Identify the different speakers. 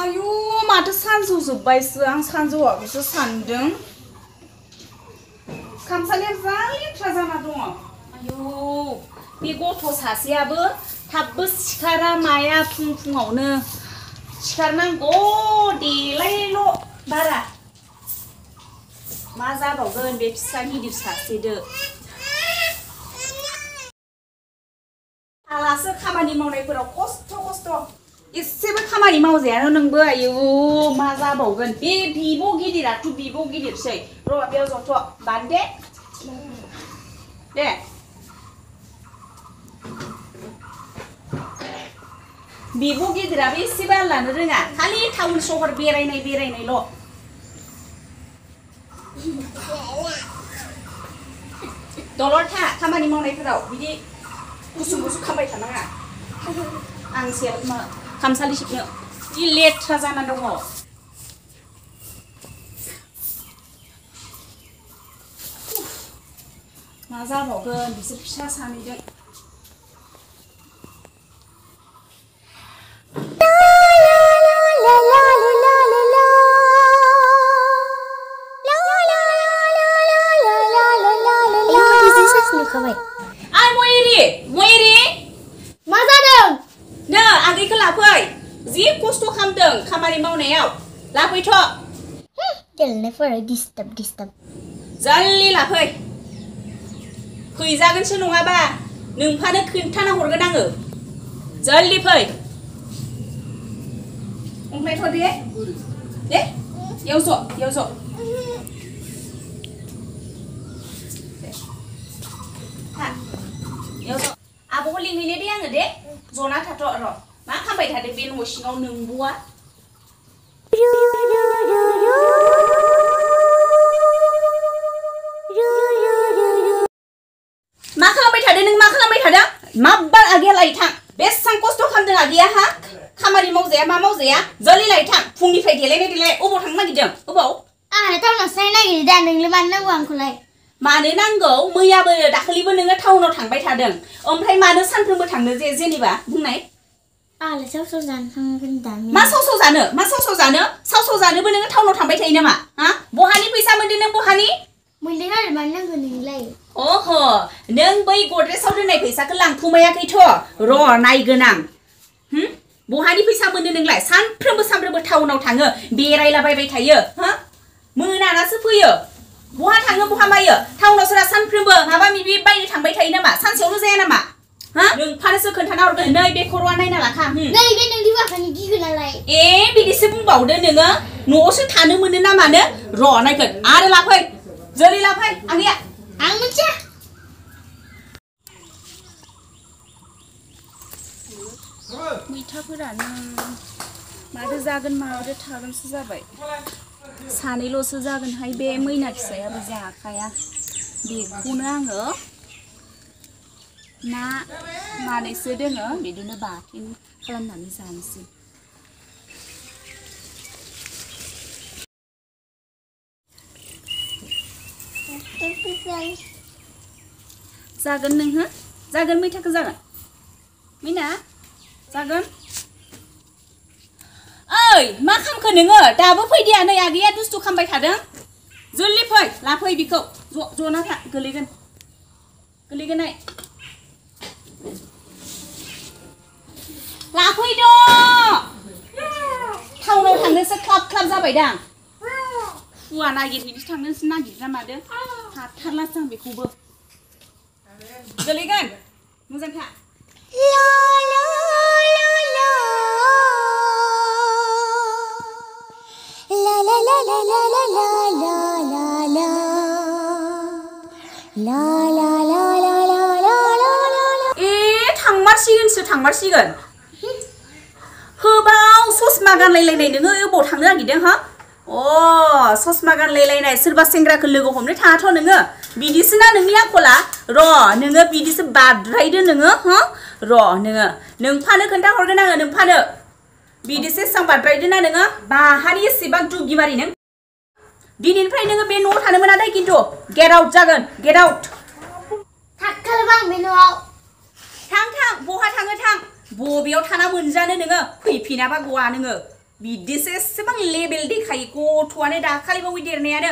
Speaker 1: आयु माथो सानजौजोब्बायसो आं सानजौआखौसो सानदों खामसालिया जा लेथ्रा जाना दङ आयु बे गथ' सासेयाबो थाबबो सिखारा माया फुङावनो सिखारनांगौ देलायल' बारा मा जाबावगोन बे फिसा गिदिर सासेदो आलासो खामानि मावनायफोराव खस्थ' एसेबो खामानि मावजायानो नोंबो आयु मा जाबावगोन बे बिब' गिदिराथ' बिब' गिदिरसै र' बेयाव जथ' बान्दे दे बिब' गिदिराबो एसेबो लानो रोङा खालि टाउन सहर बेरायनायल' दलर था खामानि मावनायफोराव बिदि गुसु खामबाय थानाङा आं खामसालि सिबनो जि लेथ्रा जाना दङ मा जाबावगोन बिसोर फिसा सानैजों खामानि मावनायाव लाफैथ'
Speaker 2: गेलेनायफोरा डिस्टार्ब
Speaker 1: जल्दि लाफै फैजागोनसो नङाबा नोंफानो खोन्थाना हरगोन आङो जल्दि फै ओमफ्रायथ' दे याव ज' आब'खौ लिंहैनो दे आङो दे जना थाथ' र' मा खालामबाय थादों बे न' सिङाव नोंब'आ मा खालामबाय थादों नों मा खालामबाय थादों माब्बार आगैया लायथां बेसां खस्थ' खालामदों आगैया हा खामानि मावजाया मा मावजाया जल्दि लायथां फुंनिफ्राय देलाय अबाव थांनो नागिरदों अबाव
Speaker 2: आंहा टाउनावसो थांनो नागिरदों नोंलाय मानो नांगौ आंखौलाय
Speaker 1: मानो नांगौ मैयाबो दाखालिबो नोङो टाउनाव थांबाय थादों ओमफ्राय मानो सानफ्रोमबो थांनो जेनेबा बुंनाय
Speaker 2: आंलाय साव जानो थांगोन दा
Speaker 1: मा साव जानोबो नोङो टाउनाव थांबाय थायो नामा हा बहानि फैसा मोनदों नों बहानि
Speaker 2: मोनदों आरो मानो नांगौ नोंलाय
Speaker 1: अह नों बै गद्रेजआव दोननाय फैसाखौ लांखुमायाखैथ' र' नायगोन आं बहानि फैसा मोनो नोंलाय सानफ्रोमबो टाउनाव थाङो बेरायलाबायबाय थायो हा मोनानासो फैयो बहा थाङो बहा मायो टाउनाव सोरा सानफ्रोमबो माबा माबि बायनो थांबाय थायो नामा सानसेयावनो जाया नामा हा नोंफानोसो खोन्थाना हरगोन नै बे खर'आ नायना लाखा
Speaker 2: नै बे नोंनि बाखानि गिगोन नालाय
Speaker 1: बिदिसो बुंबावदो नोङो न'आवसो थानो मोनो ना मानो र' नायगोन आरो लाफै जल्दि लाफै आगैया
Speaker 2: आं मिथिया
Speaker 1: मैथाफोरानो माथो जागोन माथो थागोनसो जाबाय सानैल'सो जागोनहाय बे मैना फिसायाबो जाखाया बेखौनो आङो ना मानैसो दोङो बिदिनो बाथोन खालामनानै जानोसै जागोन नोंहो जागोन मैथाखौ जागोन मैना जागोन ओइ मा खामखो नोङो दाबो फैदिया नै आगैया दुस्थु खालामबाय थादों जल्दि फै लाफै बिखौ जना था गोलैगोन नाय लाफैद' टाउनाव थांनोसो ख्लाब जाबाय दां हुवा नागिरहैनोसो थांनोसो नागिरना मादों हाथारलासो आं बेखौबो गोलैगोन मोजां था थांमारसिगोन होबाव ससमा गानलायलायनाय नोङो अबाव थांनो नागिरदों हा ससमा गानलायलायनाय सोरबा सेंग्राखौ लोगो हमनो थाङाथ' नोङो बिदिसो ना नोंनि आखला र' नोङो बिदिसो बाद्रायदो नोङो हा र' नोंफानो खोन्था हरगोन आङो नोंफानो बिदिसो एसां बाद्रायदो ना नोङो बाहानि एसेबां दुगिमारि नों दिनैनिफ्राय नोङो बे न'आव थानो मोना दे खिन्थु गेट आउट जागोन गेट आउट
Speaker 2: थाखालबा आं बे न'आव
Speaker 1: थां बहा थाङो थां बबेयाव थाना मोनजानो नोङो फैफिनाबा गवा नोङो बिदिसो एसेबां लेबेल देखायो गथ'आनो दाखालिबावै देरनायानो